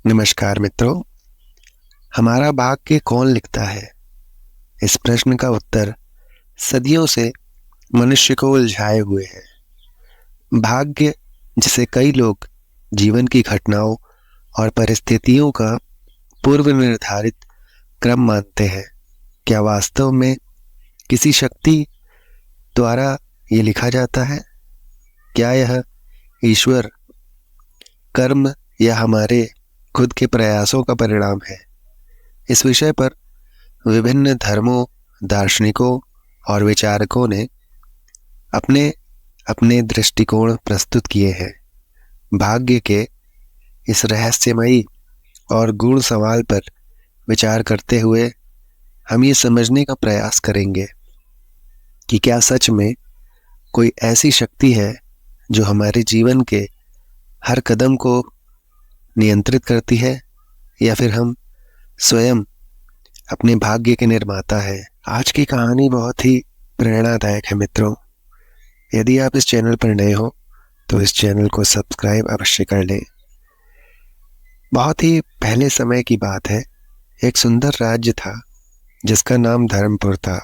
नमस्कार मित्रों। हमारा भाग्य कौन लिखता है? इस प्रश्न का उत्तर सदियों से मनुष्य को उलझाए हुए है। भाग्य, जिसे कई लोग जीवन की घटनाओं और परिस्थितियों का पूर्व निर्धारित क्रम मानते हैं, क्या वास्तव में किसी शक्ति द्वारा ये लिखा जाता है? क्या यह ईश्वर, कर्म या हमारे खुद के प्रयासों का परिणाम है? इस विषय पर विभिन्न धर्मों, दार्शनिकों और विचारकों ने अपने अपने दृष्टिकोण प्रस्तुत किए हैं। भाग्य के इस रहस्यमयी और गूढ़ सवाल पर विचार करते हुए हम ये समझने का प्रयास करेंगे कि क्या सच में कोई ऐसी शक्ति है जो हमारे जीवन के हर कदम को नियंत्रित करती है, या फिर हम स्वयं अपने भाग्य के निर्माता है। आज की कहानी बहुत ही प्रेरणादायक है मित्रों। यदि आप इस चैनल पर नए हो तो इस चैनल को सब्सक्राइब अवश्य कर लें। बहुत ही पहले समय की बात है। एक सुंदर राज्य था जिसका नाम धर्मपुर था।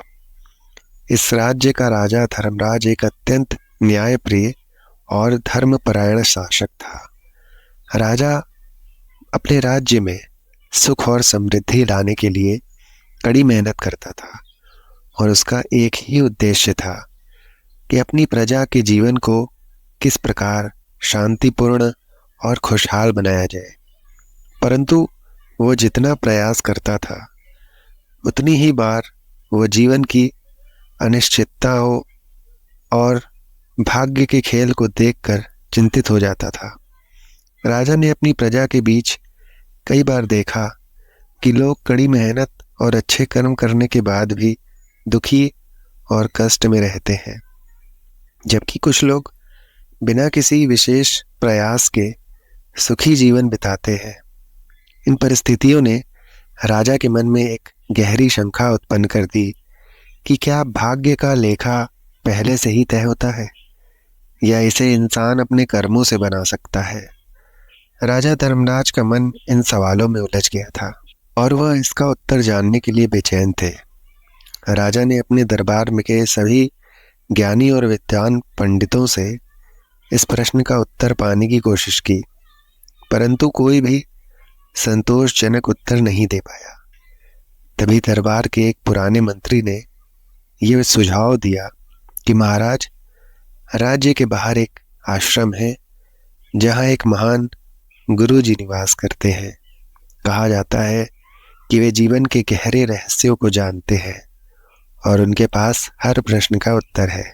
इस राज्य का राजा धर्मराज एक अत्यंत न्यायप्रिय और धर्मपरायण शासक था। राजा अपने राज्य में सुख और समृद्धि लाने के लिए कड़ी मेहनत करता था और उसका एक ही उद्देश्य था कि अपनी प्रजा के जीवन को किस प्रकार शांतिपूर्ण और खुशहाल बनाया जाए। परंतु वो जितना प्रयास करता था, उतनी ही बार वो जीवन की अनिश्चितताओं और भाग्य के खेल को देखकर चिंतित हो जाता था। राजा ने अपनी प्रजा के बीच कई बार देखा कि लोग कड़ी मेहनत और अच्छे कर्म करने के बाद भी दुखी और कष्ट में रहते हैं, जबकि कुछ लोग बिना किसी विशेष प्रयास के सुखी जीवन बिताते हैं। इन परिस्थितियों ने राजा के मन में एक गहरी शंका उत्पन्न कर दी कि क्या भाग्य का लेखा पहले से ही तय होता है, या इसे इंसान अपने कर्मों से बना सकता है? राजा धर्मराज का मन इन सवालों में उलझ गया था और वह इसका उत्तर जानने के लिए बेचैन थे। राजा ने अपने दरबार में के सभी ज्ञानी और विद्वान पंडितों से इस प्रश्न का उत्तर पाने की कोशिश की, परंतु कोई भी संतोषजनक उत्तर नहीं दे पाया। तभी दरबार के एक पुराने मंत्री ने यह सुझाव दिया कि महाराज, राज्य के बाहर एक आश्रम है जहाँ एक महान गुरु जी निवास करते हैं। कहा जाता है कि वे जीवन के गहरे रहस्यों को जानते हैं और उनके पास हर प्रश्न का उत्तर है।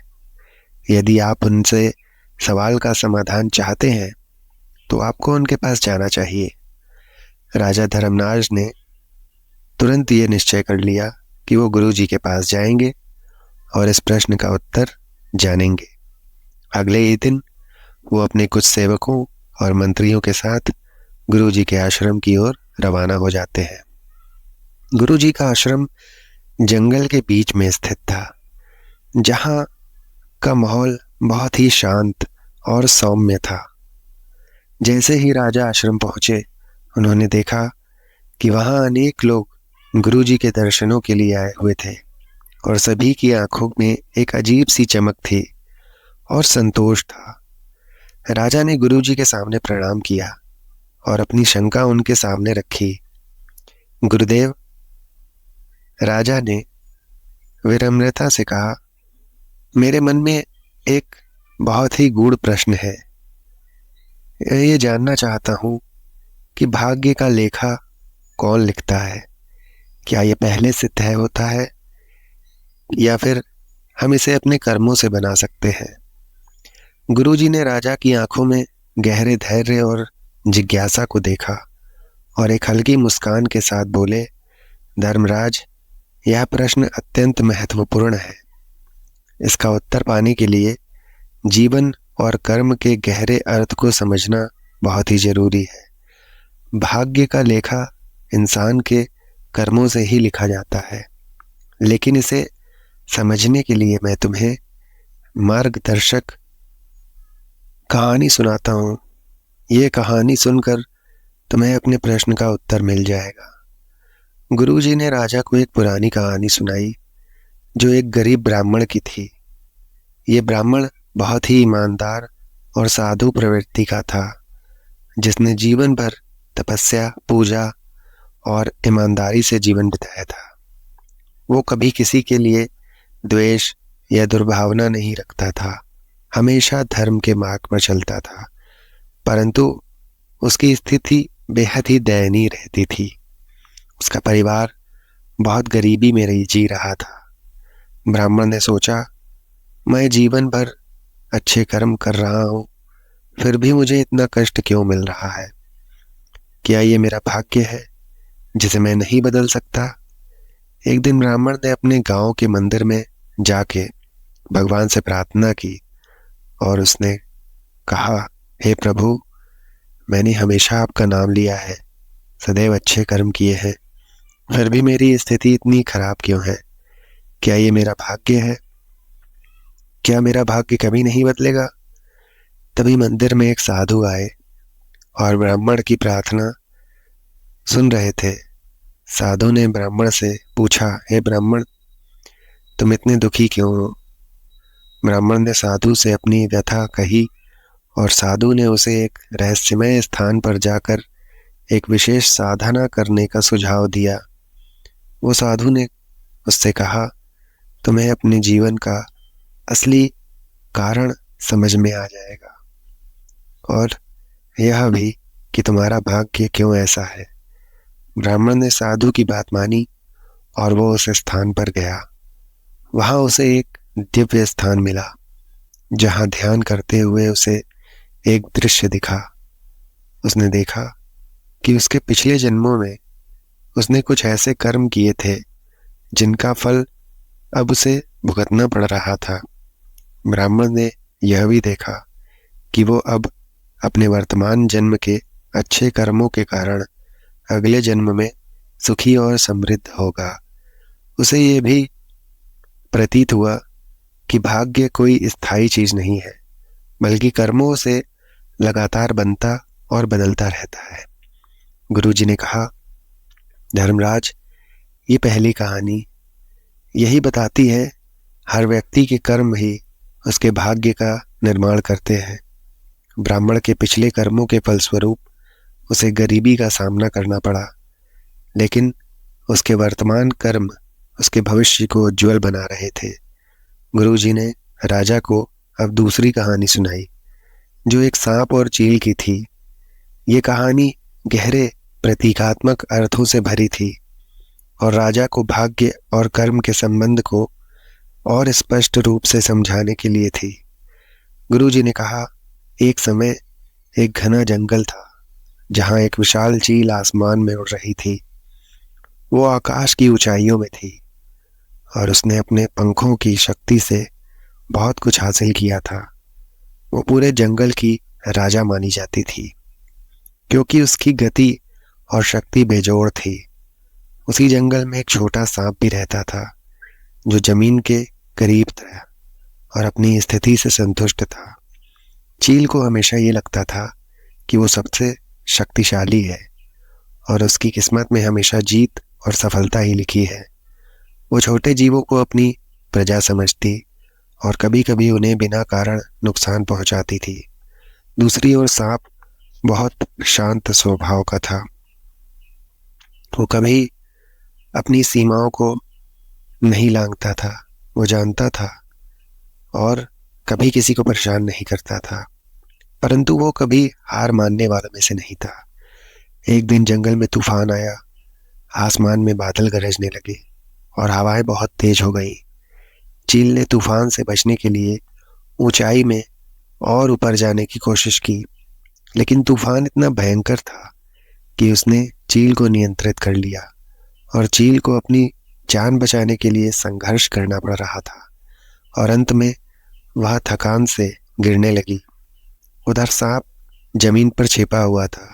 यदि आप उनसे सवाल का समाधान चाहते हैं तो आपको उनके पास जाना चाहिए। राजा धर्मराज ने तुरंत ये निश्चय कर लिया कि वो गुरु जी के पास जाएंगे और इस प्रश्न का उत्तर जानेंगे। अगले ही दिन वो अपने कुछ सेवकों और मंत्रियों के साथ गुरु जी के आश्रम की ओर रवाना हो जाते हैं। गुरु जी का आश्रम जंगल के बीच में स्थित था, जहाँ का माहौल बहुत ही शांत और सौम्य था। जैसे ही राजा आश्रम पहुंचे, उन्होंने देखा कि वहाँ अनेक लोग गुरु जी के दर्शनों के लिए आए हुए थे और सभी की आंखों में एक अजीब सी चमक थी और संतोष था। राजा ने गुरु जी के सामने प्रणाम किया और अपनी शंका उनके सामने रखी। गुरुदेव, राजा ने विनम्रता से कहा, मेरे मन में एक बहुत ही गूढ़ प्रश्न है। ये जानना चाहता हूँ कि भाग्य का लेखा कौन लिखता है? क्या ये पहले से तय होता है, या फिर हम इसे अपने कर्मों से बना सकते हैं? गुरुजी ने राजा की आंखों में गहरे धैर्य और जिज्ञासा को देखा और एक हल्की मुस्कान के साथ बोले, धर्मराज, यह प्रश्न अत्यंत महत्वपूर्ण है। इसका उत्तर पाने के लिए जीवन और कर्म के गहरे अर्थ को समझना बहुत ही जरूरी है। भाग्य का लेखा इंसान के कर्मों से ही लिखा जाता है, लेकिन इसे समझने के लिए मैं तुम्हें मार्गदर्शक कहानी सुनाता हूँ। ये कहानी सुनकर तुम्हें अपने प्रश्न का उत्तर मिल जाएगा। गुरुजी ने राजा को एक पुरानी कहानी सुनाई जो एक गरीब ब्राह्मण की थी। ये ब्राह्मण बहुत ही ईमानदार और साधु प्रवृत्ति का था, जिसने जीवन भर तपस्या, पूजा और ईमानदारी से जीवन बिताया था। वो कभी किसी के लिए द्वेष या दुर्भावना नहीं रखता था, हमेशा धर्म के मार्ग पर चलता था, परंतु उसकी स्थिति बेहद ही दयनीय रहती थी। उसका परिवार बहुत गरीबी में जी रहा था। ब्राह्मण ने सोचा, मैं जीवन भर अच्छे कर्म कर रहा हूँ, फिर भी मुझे इतना कष्ट क्यों मिल रहा है? क्या ये मेरा भाग्य है जिसे मैं नहीं बदल सकता? एक दिन ब्राह्मण ने अपने गांव के मंदिर में जाके भगवान से प्रार्थना की और उसने कहा, हे प्रभु, मैंने हमेशा आपका नाम लिया है, सदैव अच्छे कर्म किए हैं, फिर भी मेरी स्थिति इतनी खराब क्यों है? क्या ये मेरा भाग्य है? क्या मेरा भाग्य कभी नहीं बदलेगा? तभी मंदिर में एक साधु आए और ब्राह्मण की प्रार्थना सुन रहे थे। साधु ने ब्राह्मण से पूछा, हे ब्राह्मण, तुम इतने दुखी क्यों हो? ब्राह्मण ने साधु से अपनी व्यथा कही और साधु ने उसे एक रहस्यमय स्थान पर जाकर एक विशेष साधना करने का सुझाव दिया। वो साधु ने उससे कहा, तुम्हें अपने जीवन का असली कारण समझ में आ जाएगा और यह भी कि तुम्हारा भाग्य क्यों ऐसा है। ब्राह्मण ने साधु की बात मानी और वो उस स्थान पर गया। वहां उसे एक दिव्य स्थान मिला जहां ध्यान करते हुए उसे एक दृश्य दिखा। उसने देखा कि उसके पिछले जन्मों में उसने कुछ ऐसे कर्म किए थे जिनका फल अब उसे भुगतना पड़ रहा था। ब्राह्मण ने यह भी देखा कि वो अब अपने वर्तमान जन्म के अच्छे कर्मों के कारण अगले जन्म में सुखी और समृद्ध होगा। उसे ये भी प्रतीत हुआ कि भाग्य कोई स्थायी चीज नहीं है, बल्कि कर्मों से लगातार बनता और बदलता रहता है। गुरुजी ने कहा, धर्मराज, ये पहली कहानी यही बताती है, हर व्यक्ति के कर्म ही उसके भाग्य का निर्माण करते हैं। ब्राह्मण के पिछले कर्मों के फलस्वरूप उसे गरीबी का सामना करना पड़ा, लेकिन उसके वर्तमान कर्म उसके भविष्य को उज्जवल बना रहे थे। गुरुजी ने राजा को अब दूसरी कहानी सुनाई जो एक सांप और चील की थी। ये कहानी गहरे प्रतीकात्मक अर्थों से भरी थी और राजा को भाग्य और कर्म के संबंध को और स्पष्ट रूप से समझाने के लिए थी। गुरुजी ने कहा, एक समय एक घना जंगल था जहां एक विशाल चील आसमान में उड़ रही थी। वो आकाश की ऊंचाइयों में थी और उसने अपने पंखों की शक्ति से बहुत कुछ हासिल किया था। वो पूरे जंगल की राजा मानी जाती थी क्योंकि उसकी गति और शक्ति बेजोड़ थी। उसी जंगल में एक छोटा सांप भी रहता था जो जमीन के करीब था और अपनी स्थिति से संतुष्ट था। चील को हमेशा ये लगता था कि वो सबसे शक्तिशाली है और उसकी किस्मत में हमेशा जीत और सफलता ही लिखी है। वो छोटे जीवों को अपनी प्रजा समझती और कभी कभी उन्हें बिना कारण नुकसान पहुंचाती थी। दूसरी ओर सांप बहुत शांत स्वभाव का था। वो कभी अपनी सीमाओं को नहीं लांघता था, वो जानता था और कभी किसी को परेशान नहीं करता था, परंतु वो कभी हार मानने वालों में से नहीं था। एक दिन जंगल में तूफान आया, आसमान में बादल गरजने लगे और हवाएं बहुत तेज हो गई। चील ने तूफान से बचने के लिए ऊंचाई में और ऊपर जाने की कोशिश की, लेकिन तूफान इतना भयंकर था कि उसने चील को नियंत्रित कर लिया और चील को अपनी जान बचाने के लिए संघर्ष करना पड़ रहा था और अंत में वह थकान से गिरने लगी। उधर सांप जमीन पर छिपा हुआ था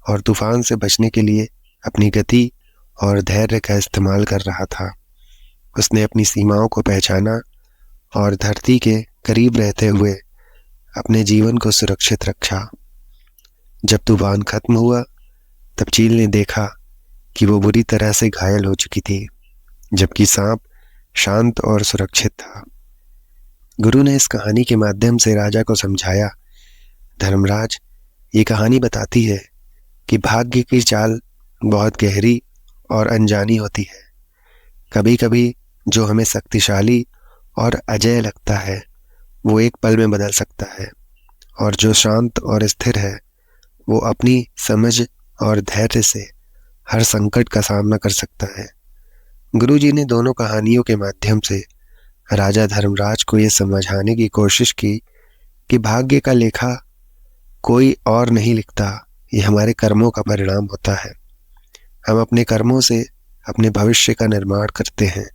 और तूफान से बचने के लिए अपनी गति और धैर्य का इस्तेमाल कर रहा था। उसने अपनी सीमाओं को पहचाना और धरती के करीब रहते हुए अपने जीवन को सुरक्षित रखा। जब तूफान खत्म हुआ तब चील ने देखा कि वो बुरी तरह से घायल हो चुकी थी, जबकि सांप शांत और सुरक्षित था। गुरु ने इस कहानी के माध्यम से राजा को समझाया, धर्मराज, ये कहानी बताती है कि भाग्य की चाल बहुत गहरी और अनजानी होती है। कभी कभी जो हमें शक्तिशाली और अजेय लगता है वो एक पल में बदल सकता है, और जो शांत और स्थिर है वो अपनी समझ और धैर्य से हर संकट का सामना कर सकता है। गुरुजी ने दोनों कहानियों के माध्यम से राजा धर्मराज को ये समझाने की कोशिश की कि भाग्य का लेखा कोई और नहीं लिखता, ये हमारे कर्मों का परिणाम होता है। हम अपने कर्मों से अपने भविष्य का निर्माण करते हैं,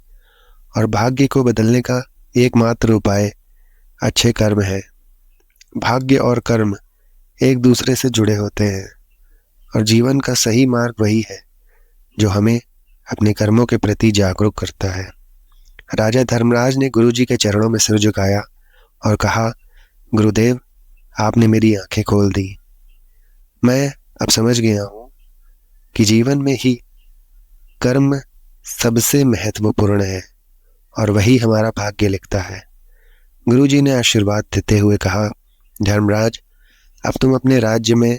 और भाग्य को बदलने का एकमात्र उपाय अच्छे कर्म है। भाग्य और कर्म एक दूसरे से जुड़े होते हैं, और जीवन का सही मार्ग वही है जो हमें अपने कर्मों के प्रति जागरूक करता है। राजा धर्मराज ने गुरुजी के चरणों में सिर झुकाया और कहा, गुरुदेव, आपने मेरी आंखें खोल दी। मैं अब समझ गया हूँ कि जीवन में ही कर्म सबसे महत्वपूर्ण है और वही हमारा भाग्य लिखता है। गुरुजी ने आशीर्वाद देते हुए कहा, धर्मराज, अब तुम अपने राज्य में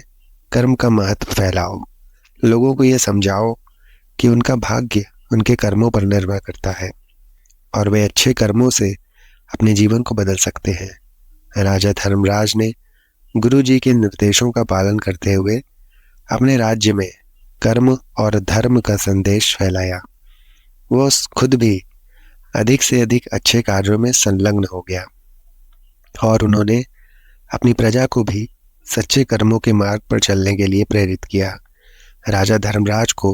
कर्म का महत्व फैलाओ। लोगों को यह समझाओ कि उनका भाग्य उनके कर्मों पर निर्भर करता है और वे अच्छे कर्मों से अपने जीवन को बदल सकते हैं। राजा धर्मराज ने गुरुजी के निर्देशों का पालन करते हुए अपने राज्य में कर्म और धर्म का संदेश फैलाया। वो खुद भी अधिक से अधिक अच्छे कार्यों में संलग्न हो गया, और उन्होंने अपनी प्रजा को भी सच्चे कर्मों के मार्ग पर चलने के लिए प्रेरित किया। राजा धर्मराज को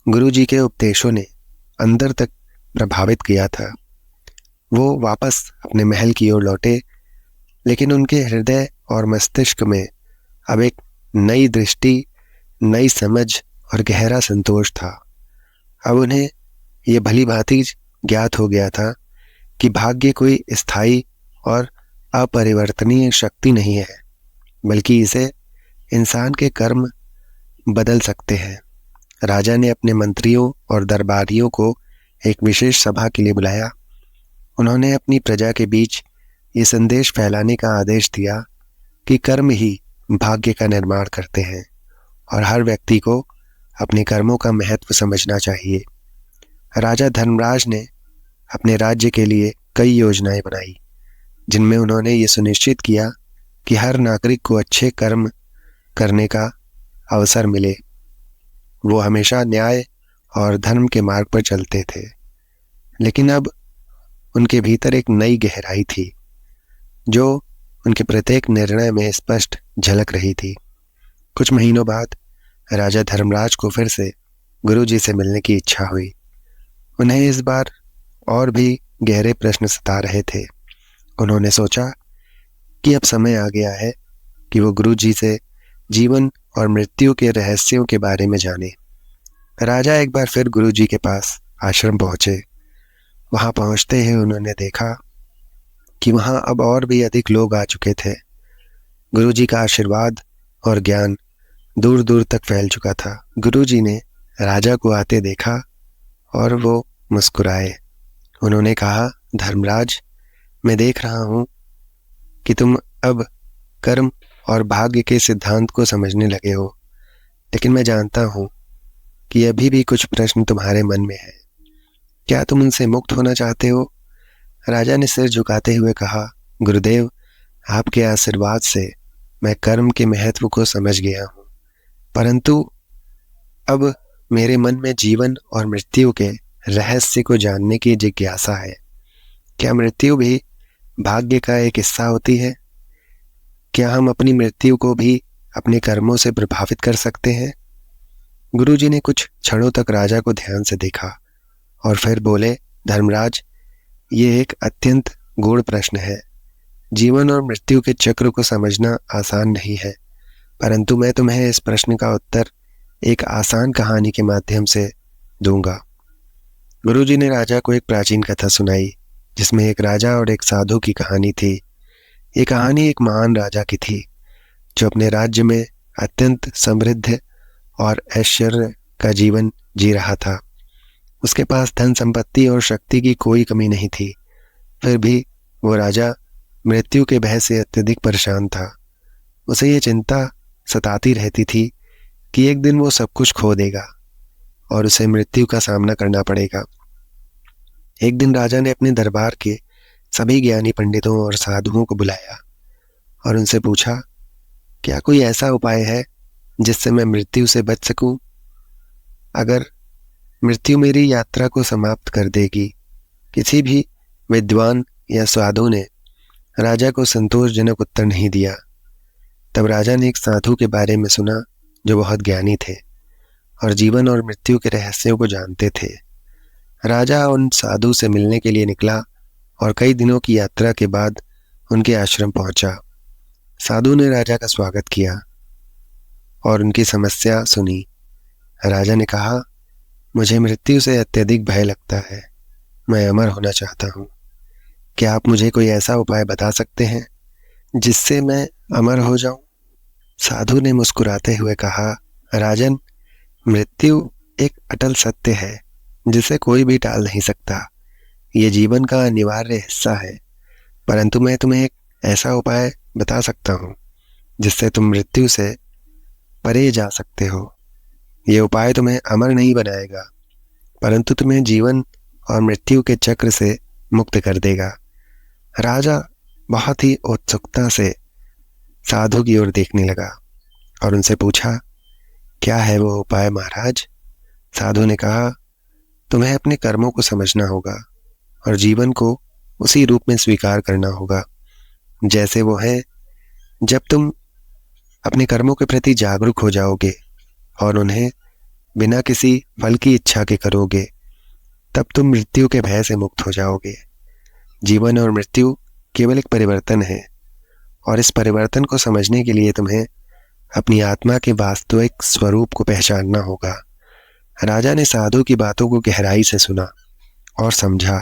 गुरुजी के उपदेशों ने अंदर तक प्रभावित किया था। वो वापस अपने महल की ओर लौटे, लेकिन उनके हृदय और मस्तिष्क में अब एक नई दृष्टि, नई समझ और गहरा संतोष था। अब उन्हें ये भली भांति ज्ञात हो गया था कि भाग्य कोई स्थायी और अपरिवर्तनीय शक्ति नहीं है, बल्कि इसे इंसान के कर्म बदल सकते हैं। राजा ने अपने मंत्रियों और दरबारियों को एक विशेष सभा के लिए बुलाया। उन्होंने अपनी प्रजा के बीच ये संदेश फैलाने का आदेश दिया कि कर्म ही भाग्य का निर्माण करते हैं और हर व्यक्ति को अपने कर्मों का महत्व समझना चाहिए। राजा धर्मराज ने अपने राज्य के लिए कई योजनाएं बनाई, जिनमें उन्होंने ये सुनिश्चित किया कि हर नागरिक को अच्छे कर्म करने का अवसर मिले। वो हमेशा न्याय और धर्म के मार्ग पर चलते थे, लेकिन अब उनके भीतर एक नई गहराई थी जो उनके प्रत्येक निर्णय में स्पष्ट झलक रही थी। कुछ महीनों बाद राजा धर्मराज को फिर से गुरुजी से मिलने की इच्छा हुई। उन्हें इस बार और भी गहरे प्रश्न सता रहे थे। उन्होंने सोचा कि अब समय आ गया है कि वो गुरुजी से जीवन और मृत्यु के रहस्यों के बारे में जाने। राजा एक बार फिर गुरुजी के पास आश्रम पहुंचे। वहां पहुंचते ही उन्होंने देखा कि वहां अब और भी अधिक लोग आ चुके थे। गुरुजी का आशीर्वाद और ज्ञान दूर दूर तक फैल चुका था। गुरुजी ने राजा को आते देखा और वो मुस्कुराए। उन्होंने कहा, धर्मराज, मैं देख रहा हूं कि तुम अब कर्म और भाग्य के सिद्धांत को समझने लगे हो, लेकिन मैं जानता हूं कि अभी भी कुछ प्रश्न तुम्हारे मन में है। क्या तुम उनसे मुक्त होना चाहते हो? राजा ने सिर झुकाते हुए कहा, गुरुदेव, आपके आशीर्वाद से मैं कर्म के महत्व को समझ गया हूं, परंतु अब मेरे मन में जीवन और मृत्यु के रहस्य को जानने की जिज्ञासा है। क्या मृत्यु भी भाग्य का एक हिस्सा होती है? क्या हम अपनी मृत्यु को भी अपने कर्मों से प्रभावित कर सकते हैं? गुरुजी ने कुछ क्षणों तक राजा को ध्यान से देखा और फिर बोले, धर्मराज, ये एक अत्यंत गूढ़ प्रश्न है। जीवन और मृत्यु के चक्र को समझना आसान नहीं है, परंतु मैं तुम्हें इस प्रश्न का उत्तर एक आसान कहानी के माध्यम से दूंगा। गुरुजी ने राजा को एक प्राचीन कथा सुनाई, जिसमें एक राजा और एक साधु की कहानी थी। ये कहानी एक महान राजा की थी जो अपने राज्य में अत्यंत समृद्ध और ऐश्वर्य का जीवन जी रहा था। उसके पास धन संपत्ति और शक्ति की कोई कमी नहीं थी। फिर भी वो राजा मृत्यु के भय से अत्यधिक परेशान था। उसे ये चिंता सताती रहती थी कि एक दिन वो सब कुछ खो देगा और उसे मृत्यु का सामना करना पड़ेगा। एक दिन राजा ने अपने दरबार के सभी ज्ञानी पंडितों और साधुओं को बुलाया और उनसे पूछा, क्या कोई ऐसा उपाय है जिससे मैं मृत्यु से बच सकूं? अगर मृत्यु मेरी यात्रा को समाप्त कर देगी। किसी भी विद्वान या साधु ने राजा को संतोषजनक उत्तर नहीं दिया। तब राजा ने एक साधु के बारे में सुना जो बहुत ज्ञानी थे और जीवन और मृत्यु के रहस्यों को जानते थे। राजा उन साधु से मिलने के लिए निकला और कई दिनों की यात्रा के बाद उनके आश्रम पहुंचा। साधु ने राजा का स्वागत किया और उनकी समस्या सुनी। राजा ने कहा, मुझे मृत्यु से अत्यधिक भय लगता है। मैं अमर होना चाहता हूँ। क्या आप मुझे कोई ऐसा उपाय बता सकते हैं जिससे मैं अमर हो जाऊं? साधु ने मुस्कुराते हुए कहा, राजन, मृत्यु एक अटल सत्य है जिसे कोई भी टाल नहीं सकता। ये जीवन का अनिवार्य हिस्सा है, परंतु मैं तुम्हें एक ऐसा उपाय बता सकता हूँ जिससे तुम मृत्यु से परे जा सकते हो। ये उपाय तुम्हें अमर नहीं बनाएगा, परंतु तुम्हें जीवन और मृत्यु के चक्र से मुक्त कर देगा। राजा बहुत ही उत्सुकता से साधु की ओर देखने लगा और उनसे पूछा, क्या है वो उपाय महाराज? साधु ने कहा, तुम्हें अपने कर्मों को समझना होगा और जीवन को उसी रूप में स्वीकार करना होगा जैसे वो है। जब तुम अपने कर्मों के प्रति जागरूक हो जाओगे और उन्हें बिना किसी फल की इच्छा के करोगे, तब तुम मृत्यु के भय से मुक्त हो जाओगे। जीवन और मृत्यु केवल एक परिवर्तन है और इस परिवर्तन को समझने के लिए तुम्हें अपनी आत्मा के वास्तविक स्वरूप को पहचानना होगा। राजा ने साधु की बातों को गहराई से सुना और समझा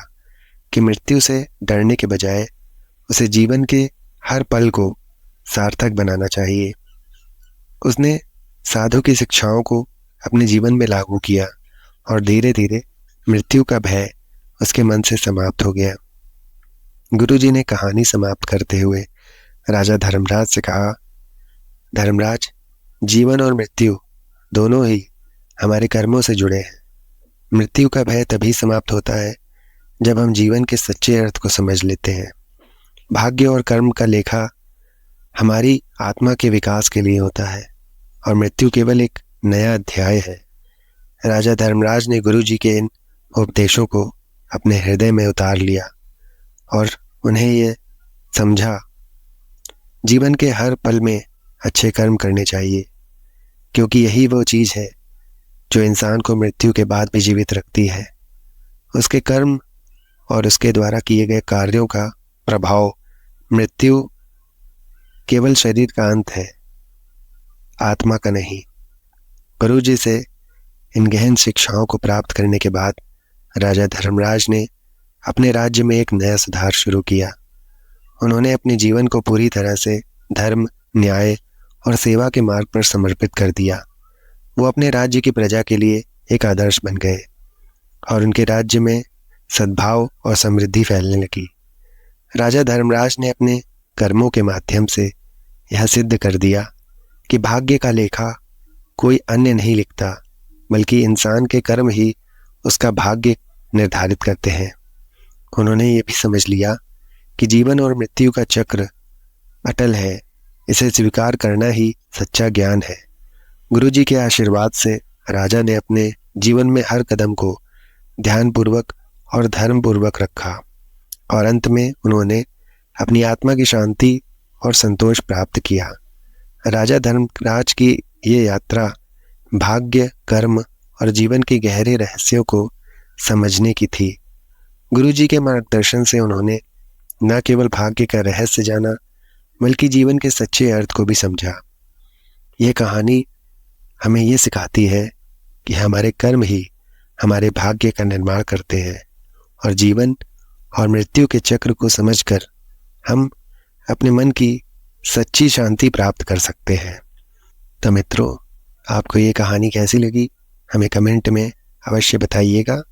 कि मृत्यु से डरने के बजाय उसे जीवन के हर पल को सार्थक बनाना चाहिए। उसने साधु की शिक्षाओं को अपने जीवन में लागू किया और धीरे धीरे मृत्यु का भय उसके मन से समाप्त हो गया। गुरुजी ने कहानी समाप्त करते हुए राजा धर्मराज से कहा, धर्मराज, जीवन और मृत्यु दोनों ही हमारे कर्मों से जुड़े हैं। मृत्यु का भय तभी समाप्त होता है जब हम जीवन के सच्चे अर्थ को समझ लेते हैं। भाग्य और कर्म का लेखा हमारी आत्मा के विकास के लिए होता है और मृत्यु केवल एक नया अध्याय है। राजा धर्मराज ने गुरुजी के इन उपदेशों को अपने हृदय में उतार लिया और उन्हें ये समझा, जीवन के हर पल में अच्छे कर्म करने चाहिए, क्योंकि यही वो चीज़ है जो इंसान को मृत्यु के बाद भी जीवित रखती है। उसके कर्म और उसके द्वारा किए गए कार्यों का प्रभाव मृत्यु केवल शरीर का अंत है, आत्मा का नहीं। गुरुजी से इन गहन शिक्षाओं को प्राप्त करने के बाद राजा धर्मराज ने अपने राज्य में एक नया सुधार शुरू किया। उन्होंने अपने जीवन को पूरी तरह से धर्म, न्याय और सेवा के मार्ग पर समर्पित कर दिया। वो अपने राज्य की प्रजा के लिए एक आदर्श बन गए और उनके राज्य में सद्भाव और समृद्धि फैलने लगी। राजा धर्मराज ने अपने कर्मों के माध्यम से यह सिद्ध कर दिया कि भाग्य का लेखा कोई अन्य नहीं लिखता, बल्कि इंसान के कर्म ही उसका भाग्य निर्धारित करते हैं। उन्होंने ये भी समझ लिया कि जीवन और मृत्यु का चक्र अटल है, इसे स्वीकार करना ही सच्चा ज्ञान है। गुरुजी के आशीर्वाद से राजा ने अपने जीवन में हर कदम को ध्यानपूर्वक और धर्मपूर्वक रखा और अंत में उन्होंने अपनी आत्मा की शांति और संतोष प्राप्त किया। राजा धर्मराज की ये यात्रा भाग्य, कर्म और जीवन के गहरे रहस्यों को समझने की थी। गुरुजी के मार्गदर्शन से उन्होंने न केवल भाग्य का रहस्य जाना, बल्कि जीवन के सच्चे अर्थ को भी समझा। यह कहानी हमें ये सिखाती है कि हमारे कर्म ही हमारे भाग्य का निर्माण करते हैं और जीवन और मृत्यु के चक्र को समझकर हम अपने मन की सच्ची शांति प्राप्त कर सकते हैं। तो मित्रों, आपको ये कहानी कैसी लगी हमें कमेंट में अवश्य बताइएगा।